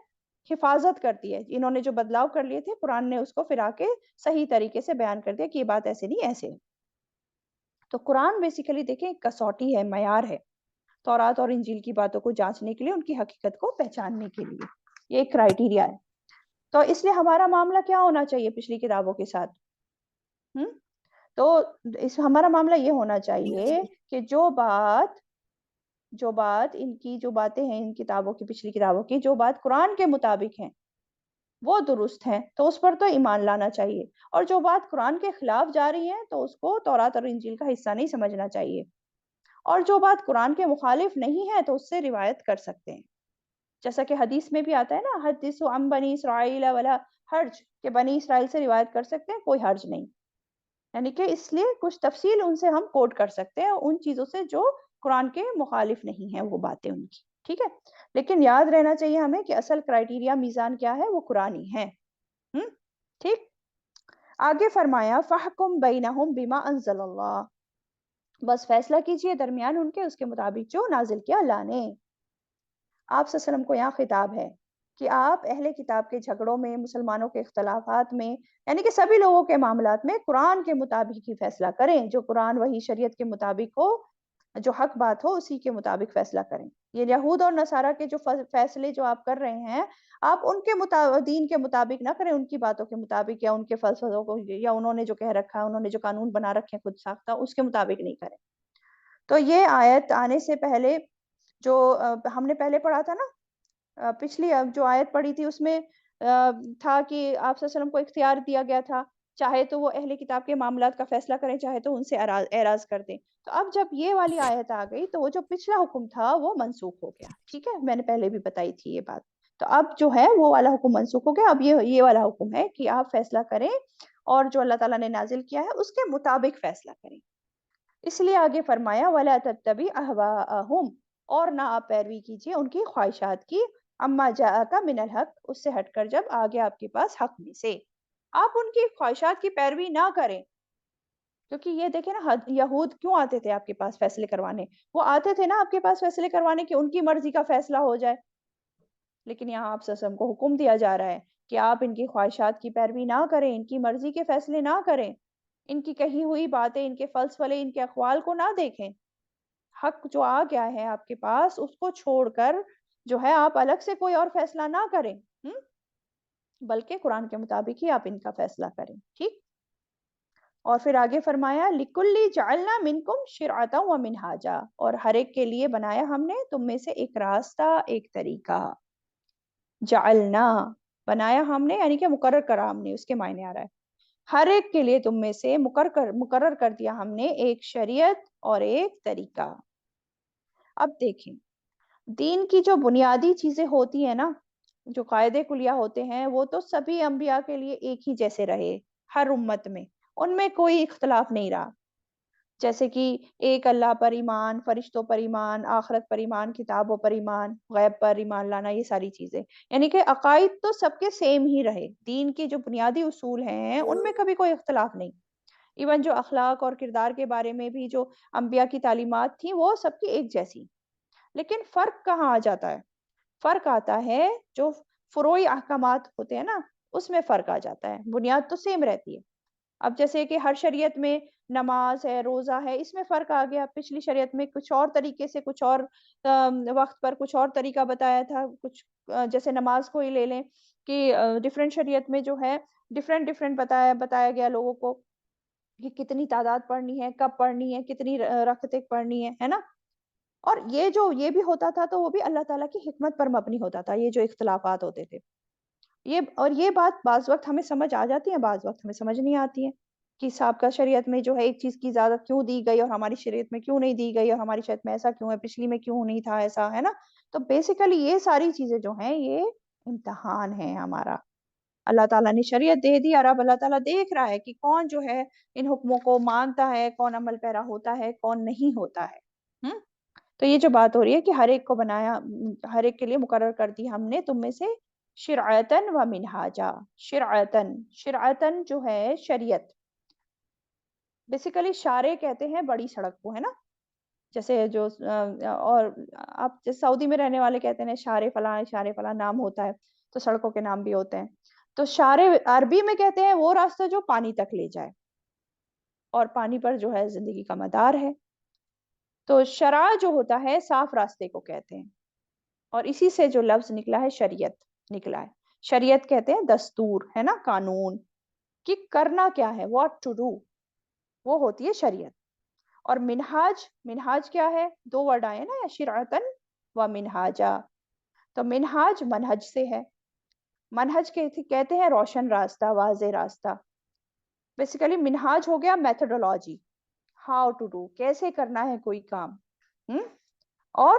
حفاظت کرتی ہے، انہوں نے جو بدلاؤ کر لیے تھے قرآن نے اس کو پھر آ کے صحیح طریقے سے بیان کر دیا کہ یہ بات ایسے نہیں، ایسے ہے۔ تو قرآن بیسیکلی دیکھیں ایک کسوٹی ہے، معیار ہے تورات اور انجیل کی باتوں کو جانچنے کے لیے، ان کی حقیقت کو پہچاننے کے لیے، یہ ایک کرائیٹیریا ہے۔ تو اس لیے ہمارا معاملہ کیا ہونا چاہیے پچھلی کتابوں کے ساتھ؟ تو ہمارا معاملہ یہ ہونا چاہیے کہ جو بات ان کی جو باتیں ہیں ان کتابوں کی، پچھلی کتابوں کی جو بات قرآن کے مطابق ہیں وہ درست ہیں، تو اس پر تو ایمان لانا چاہیے، اور جو بات قرآن کے خلاف جا رہی ہے تو اس کو تورات اور انجیل کا حصہ نہیں سمجھنا چاہیے، اور جو بات قرآن کے مخالف نہیں ہے تو اس سے روایت کر سکتے ہیں، جیسا کہ حدیث میں بھی آتا ہے نا، حدیث عن بنی اسرائیل ولا حرج، کہ بنی اسرائیل سے روایت کر سکتے ہیں، کوئی حرج نہیں، یعنی کہ اس لیے کچھ تفصیل ان سے ہم کوٹ کر سکتے ہیں، ان چیزوں سے جو قرآن کے مخالف نہیں ہیں وہ باتیں ان کی، ٹھیک ہے؟ لیکن یاد رہنا چاہیے ہمیں کہ اصل کرائیٹیریا میزان کیا ہے، وہ قرآنی ہے، ٹھیک؟ آگے فرمایا فَحْكُمْ بَيْنَهُمْ بِمَا أَنزَلَ اللَّهُ، بس فیصلہ کیجئے درمیان ان کے اس کے مطابق جو نازل کیا اللہ نے۔ آپ صلی اللہ علیہ وسلم کو یہاں خطاب ہے کہ آپ اہل کتاب کے جھگڑوں میں، مسلمانوں کے اختلافات میں، یعنی کہ سبھی لوگوں کے معاملات میں قرآن کے مطابق ہی فیصلہ کریں، جو قرآن وہی شریعت کے مطابق ہو، جو حق بات ہو اسی کے مطابق فیصلہ کریں۔ یہ یہود اور نصارہ کے جو فیصلے جو آپ کر رہے ہیں، آپ ان کے دین کے مطابق نہ کریں، ان کی باتوں کے مطابق یا ان کے فلسفوں کو، یا انہوں نے جو کہہ رکھا ہے، انہوں نے جو قانون بنا رکھے ہیں خود ساختہ، اس کے مطابق نہیں کریں۔ تو یہ آیت آنے سے پہلے جو ہم نے پہلے پڑھا تھا نا، پچھلی جو آیت پڑھی تھی اس میں تھا کہ آپ صلی اللہ علیہ وسلم کو اختیار دیا گیا تھا، چاہے تو وہ اہل کتاب کے معاملات کا فیصلہ کریں، چاہے تو ان سے اعراض کر دیں۔ تو اب جب یہ والی آیت آ گئی تو وہ جو پچھلا حکم تھا وہ منسوخ ہو گیا، ٹھیک ہے؟ میں نے پہلے بھی بتائی تھی یہ بات۔ تو اب جو ہے وہ والا حکم منسوخ ہو گیا، اب یہ والا حکم ہے کہ آپ فیصلہ کریں اور جو اللہ تعالیٰ نے نازل کیا ہے اس کے مطابق فیصلہ کریں۔ اس لیے آگے فرمایا وَلَا تَتَّبِعْ أَهْوَاءَهُمْ، اور نہ آپ پیروی کیجیے ان کی خواہشات کی، اما جاءک من الحق، اس سے ہٹ کر جب آگے آپ کے پاس حق میں سے، آپ ان کی خواہشات کی پیروی نہ کریں، کیونکہ یہ دیکھیں نا یہود کیوں آتے تھے آپ کے پاس فیصلے کروانے؟ وہ آتے تھے نا آپ کے پاس فیصلے کروانے کہ ان کی مرضی کا فیصلہ ہو جائے، لیکن یہاں آپ صلی اللہ علیہ وسلم کو حکم دیا جا رہا ہے کہ آپ ان کی خواہشات کی پیروی نہ کریں، ان کی مرضی کے فیصلے نہ کریں، ان کی کہی ہوئی باتیں، ان کے فلسفے، ان کے اقوال کو نہ دیکھیں، حق جو آ گیا ہے آپ کے پاس اس کو چھوڑ کر جو ہے آپ الگ سے کوئی اور فیصلہ نہ کریں، بلکہ قرآن کے مطابق ہی آپ ان کا فیصلہ کریں، ٹھیک؟ اور پھر آگے فرمایا لِكُلِّ جَعَلْنَا مِنْكُمْ شِرْعَةً وَمِنْهَاجًا، اور ہر ایک کے لیے بنایا ہم نے تم میں سے ایک راستہ، ایک طریقہ، جعلنا، بنایا ہم نے یعنی کہ مقرر کرا ہم نے، اس کے معنی آ رہا ہے ہر ایک کے لیے تم میں سے مقرر کر دیا ہم نے ایک شریعت اور ایک طریقہ۔ اب دیکھیں، دین کی جو بنیادی چیزیں ہوتی ہیں نا، جو قاعدے کلیہ ہوتے ہیں، وہ تو سبھی انبیاء کے لیے ایک ہی جیسے رہے، ہر امت میں ان میں کوئی اختلاف نہیں رہا۔ جیسے کہ ایک اللہ پر ایمان، فرشتوں پر ایمان، آخرت پر ایمان، کتابوں پر ایمان، غیب پر ایمان لانا، یہ ساری چیزیں، یعنی کہ عقائد تو سب کے سیم ہی رہے، دین کے جو بنیادی اصول ہیں ان میں کبھی کوئی اختلاف نہیں۔ ایون جو اخلاق اور کردار کے بارے میں بھی جو انبیاء کی تعلیمات تھیں وہ سب کی ایک جیسی۔ لیکن فرق کہاں آ جاتا ہے؟ فرق آتا ہے جو فروعی احکامات ہوتے ہیں نا، اس میں فرق آ جاتا ہے، بنیاد تو سیم رہتی ہے۔ اب جیسے کہ ہر شریعت میں نماز ہے، روزہ ہے، اس میں فرق آ گیا، پچھلی شریعت میں کچھ اور طریقے سے، کچھ اور وقت پر کچھ اور طریقہ بتایا تھا، کچھ جیسے نماز کو ہی لے لیں کہ ڈفرینٹ شریعت میں جو ہے ڈفرینٹ ڈفرینٹ بتایا گیا لوگوں کو کہ کتنی تعداد پڑھنی ہے، کب پڑھنی ہے، کتنی رکعتیں پڑھنی ہے نا؟ اور یہ بھی ہوتا تھا تو وہ بھی اللہ تعالیٰ کی حکمت پر مبنی ہوتا تھا، یہ جو اختلافات ہوتے تھے۔ یہ بات بعض وقت ہمیں سمجھ آ جاتی ہے، بعض وقت ہمیں سمجھ نہیں آتی ہے کہ سابقہ شریعت میں جو ہے ایک چیز کی اجازت کیوں دی گئی اور ہماری شریعت میں کیوں نہیں دی گئی، اور ہماری شریعت میں ایسا کیوں ہے، پچھلی میں کیوں نہیں تھا ایسا، ہے نا؟ تو بیسیکلی یہ ساری چیزیں جو ہیں یہ امتحان ہے ہمارا۔ اللہ تعالیٰ نے شریعت دے دی اور اب اللہ تعالیٰ دیکھ رہا ہے کہ کون جو ہے ان حکموں کو مانتا ہے، کون عمل پیرا ہوتا ہے، کون نہیں ہوتا ہے۔ تو یہ جو بات ہو رہی ہے کہ ہر ایک کو بنایا، ہر ایک کے لیے مقرر کر دی ہم نے تم میں سے شرعتن و منہاجا۔ شرعتن جو ہے شریعت، بیسیکلی شارع کہتے ہیں بڑی سڑک کو، ہے نا؟ جیسے جو اور آپ جیسے سعودی میں رہنے والے کہتے ہیں شارع فلاں نام ہوتا ہے، تو سڑکوں کے نام بھی ہوتے ہیں۔ تو شارع عربی میں کہتے ہیں وہ راستہ جو پانی تک لے جائے، اور پانی پر جو ہے زندگی کا مدار ہے۔ تو شرع جو ہوتا ہے صاف راستے کو کہتے ہیں، اور اسی سے جو لفظ نکلا ہے شریعت نکلا ہے۔ شریعت کہتے ہیں دستور، ہے نا، قانون کہ کرنا کیا ہے، what to do، وہ ہوتی ہے شریعت۔ اور منہاج کیا ہے؟ دو ورڈ آئے نا، شرعتن و منہاجا۔ تو منہاج منہج سے ہے، منہج کہتے ہیں روشن راستہ، واضح راستہ۔ بیسیکلی منہاج ہو گیا میتھڈولوجی، ہاؤ ٹو ڈو، کیسے کرنا ہے کوئی کام۔ اور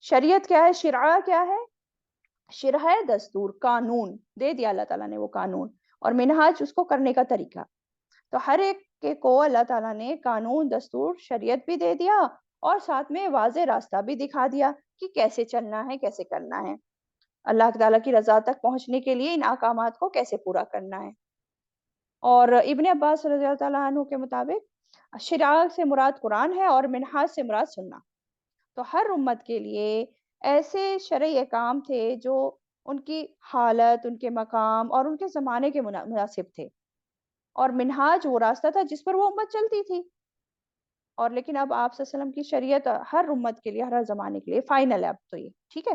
شریعت کیا ہے؟ شرع کیا ہے؟ شرع ہے دستور، قانون دے دیا اللہ تعالیٰ نے، وہ قانون، اور منہاج اس کو کرنے کا طریقہ۔ تو ہر ایک کو اللہ تعالیٰ نے قانون، دستور، شریعت بھی دے دیا، اور ساتھ میں واضح راستہ بھی دکھا دیا کہ کیسے چلنا ہے، کیسے کرنا ہے، اللہ تعالیٰ کی رضا تک پہنچنے کے لیے ان احکامات کو کیسے پورا کرنا ہے۔ اور ابن عباس رضی اللہ تعالیٰ عنہ کے مطابق شرع سے مراد قرآن ہے اور منہاج سے مراد سننا۔ تو ہر امت کے لیے ایسے شرعی احکام تھے جو ان کی حالت، ان کے مقام اور ان کے زمانے کے مناسب تھے، اور منہاج وہ راستہ تھا جس پر وہ امت چلتی تھی۔ اور لیکن اب آپ صلی اللہ علیہ وسلم کی شریعت ہر امت کے لیے، ہر زمانے کے لیے فائنل ہے اب تو، یہ ٹھیک ہے۔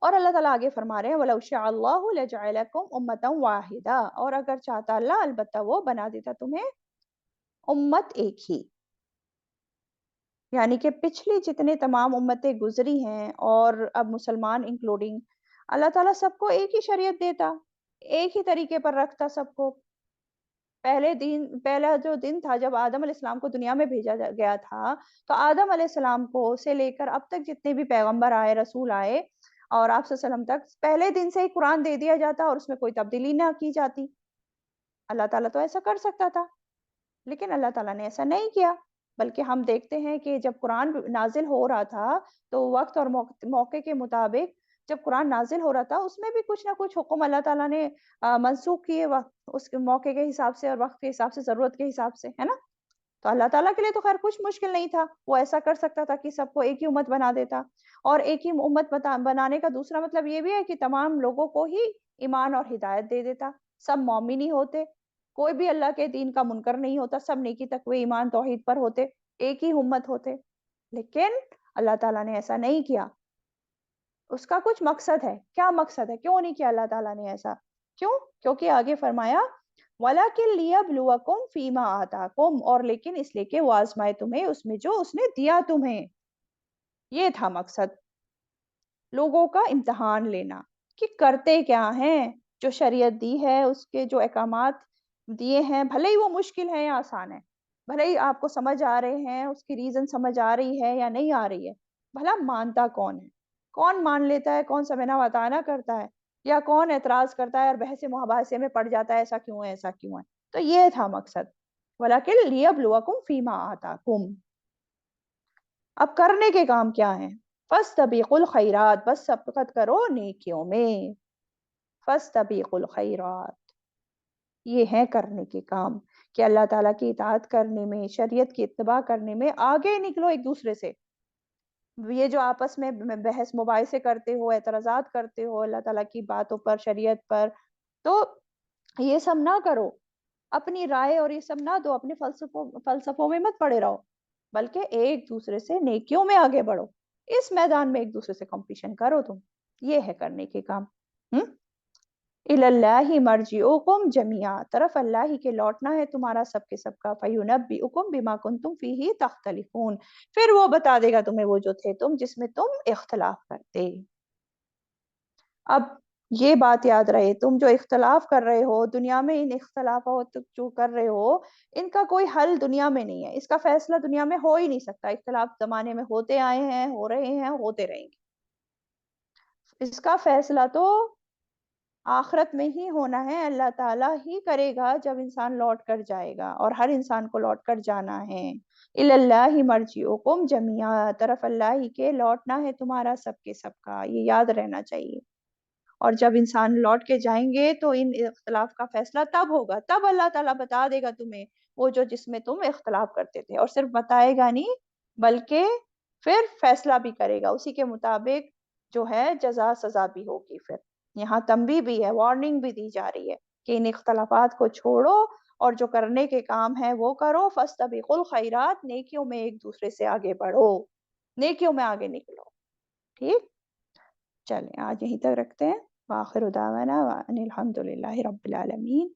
اور اللہ تعالیٰ آگے فرما رہے ہیں وَلَوْ شَاءَ اللَّهُ لَجَعَلَكُمْ أُمَّةً وَاحِدَةً، اور اگر چاہتا اللہ البتہ وہ بنا دیتا تمہیں امت ایک ہی، یعنی کہ پچھلی جتنے تمام امتیں گزری ہیں اور اب مسلمان انکلوڈنگ، اللہ تعالیٰ سب کو ایک ہی شریعت دیتا، ایک ہی طریقے پر رکھتا سب کو۔ پہلا جو دن تھا جب آدم علیہ السلام کو دنیا میں بھیجا گیا تھا، تو آدم علیہ السلام کو سے لے کر اب تک جتنے بھی پیغمبر آئے، رسول آئے، اور آپ صلی اللہ علیہ وسلم تک پہلے دن سے ہی قرآن دے دیا جاتا اور اس میں کوئی تبدیلی نہ کی جاتی۔ اللہ تعالیٰ تو ایسا کر سکتا تھا، لیکن اللہ تعالیٰ نے ایسا نہیں کیا، بلکہ ہم دیکھتے ہیں کہ جب قرآن نازل ہو رہا تھا تو وقت اور موقع کے مطابق جب قرآن نازل ہو رہا تھا اس میں بھی کچھ نہ کچھ حکم اللہ تعالیٰ نے منسوخ کیے، اس کے موقع کے حساب سے اور وقت کے حساب سے، ضرورت کے حساب سے، ہے نا؟ تو اللہ تعالیٰ کے لیے تو خیر کچھ مشکل نہیں تھا، وہ ایسا کر سکتا تھا کہ سب کو ایک ہی امت بنا دیتا۔ اور ایک ہی امت بنانے کا دوسرا مطلب یہ بھی ہے کہ تمام لوگوں کو ہی ایمان اور ہدایت دے دیتا، سب مومن ہی ہوتے، کوئی بھی اللہ کے دین کا منکر نہیں ہوتا، سب نیکی تقوی ایمان توحید پر ہوتے، ایک ہی امت ہوتے۔ لیکن اللہ تعالیٰ نے ایسا نہیں کیا، اس کا کچھ مقصد ہے۔ کیا مقصد ہے؟ کیوں نہیں کیا اللہ تعالیٰ نے ایسا؟ کیونکہ آگے فرمایا وَلَكِنْ لِيَبْلُوَكُمْ فِي مَا آتَاكُمْ، اور لیکن اس لیے کہ وہ آزمائے تمہیں اس میں جو اس نے دیا تمہیں۔ یہ تھا مقصد، لوگوں کا امتحان لینا کہ کرتے کیا ہیں، جو شریعت دی ہے اس کے جو احکامات دیے ہیں، بھلے ہی وہ مشکل ہے یا آسان ہے، بھلے ہی آپ کو سمجھ آ رہے ہیں، اس کی ریزن سمجھ آ رہی ہے یا نہیں آ رہی ہے، بھلا مانتا کون ہے؟ کون مان لیتا ہے، کون سمعنا وطاعنا کرتا ہے، یا کون اعتراض کرتا ہے اور بحث مباحثے میں پڑ جاتا ہے ایسا کیوں ہے، ایسا کیوں ہے؟ تو یہ تھا مقصد، وَلَكِنْ لِيَبْلُوَكُمْ فِي مَا آتَاكُمْ۔ اب کرنے کے کام کیا ہیں؟ فَاسْتَبِقُوا الْخَيْرَاتِ، بس سبقت کرو نیکیوں میں، فَاسْتَبِقُوا الْخَيْرَاتِ، یہ ہیں کرنے کے کام کہ اللہ تعالیٰ کی اطاعت کرنے میں، شریعت کی اتباع کرنے میں آگے نکلو ایک دوسرے سے۔ یہ جو آپس میں بحث مباحثے کرتے ہو، اعتراضات کرتے ہو اللہ تعالیٰ کی باتوں پر، شریعت پر، تو یہ سب نہ کرو، اپنی رائے اور یہ سب نہ دو، اپنے فلسفوں میں مت پڑے رہو، بلکہ ایک دوسرے سے نیکیوں میں آگے بڑھو، اس میدان میں ایک دوسرے سے کمپٹیشن کرو تم، یہ ہے کرنے کے کام۔ اِلَى اللَّهِ مَرْجِعُكُمْ جَمِيعًا، طرف اللہ ہی کے لوٹنا ہے تمہارا سب کے سب کا، فَيُنَبِّئُكُمْ بِمَا كُنْتُمْ فِيهِ تَخْتَلِفُونَ، پھر وہ بتا دے گا تمہیں وہ جو تھے تم جس میں تم اختلاف کرتے۔ اب یہ بات یاد رہے، تم جو اختلاف کر رہے ہو دنیا میں، ان اختلافات جو کر رہے ہو ان کا کوئی حل دنیا میں نہیں ہے، اس کا فیصلہ دنیا میں ہو ہی نہیں سکتا، اختلاف زمانے میں ہوتے آئے ہیں، ہو رہے ہیں، ہوتے رہیں گے، اس کا فیصلہ تو آخرت میں ہی ہونا ہے، اللہ تعالیٰ ہی کرے گا جب انسان لوٹ کر جائے گا، اور ہر انسان کو لوٹ کر جانا ہے۔ اِلَى اللَّهِ مَرْجِعُكُمْ جَمِيعًا، طرف اللہ ہی کے لوٹنا ہے تمہارا سب کے سب کا، یہ یاد رہنا چاہیے۔ اور جب انسان لوٹ کے جائیں گے تو ان اختلاف کا فیصلہ تب ہوگا، تب اللہ تعالیٰ بتا دے گا تمہیں وہ جو جس میں تم اختلاف کرتے تھے، اور صرف بتائے گا نہیں بلکہ پھر فیصلہ بھی کرے گا، اسی کے مطابق جو ہے جزا سزا بھی ہوگی۔ پھر یہاں تنبیہ بھی ہے، وارننگ بھی دی جا رہی ہے کہ ان اختلافات کو چھوڑو اور جو کرنے کے کام ہے وہ کرو، فَاسْتَبِقُوا الْخَيْرَاتِ، نیکیوں میں ایک دوسرے سے آگے بڑھو، نیکیوں میں آگے نکلو۔ ٹھیک، چلیں آج یہیں تک رکھتے ہیں، وآخر دعوانا وان الحمد للہ رب العالمین۔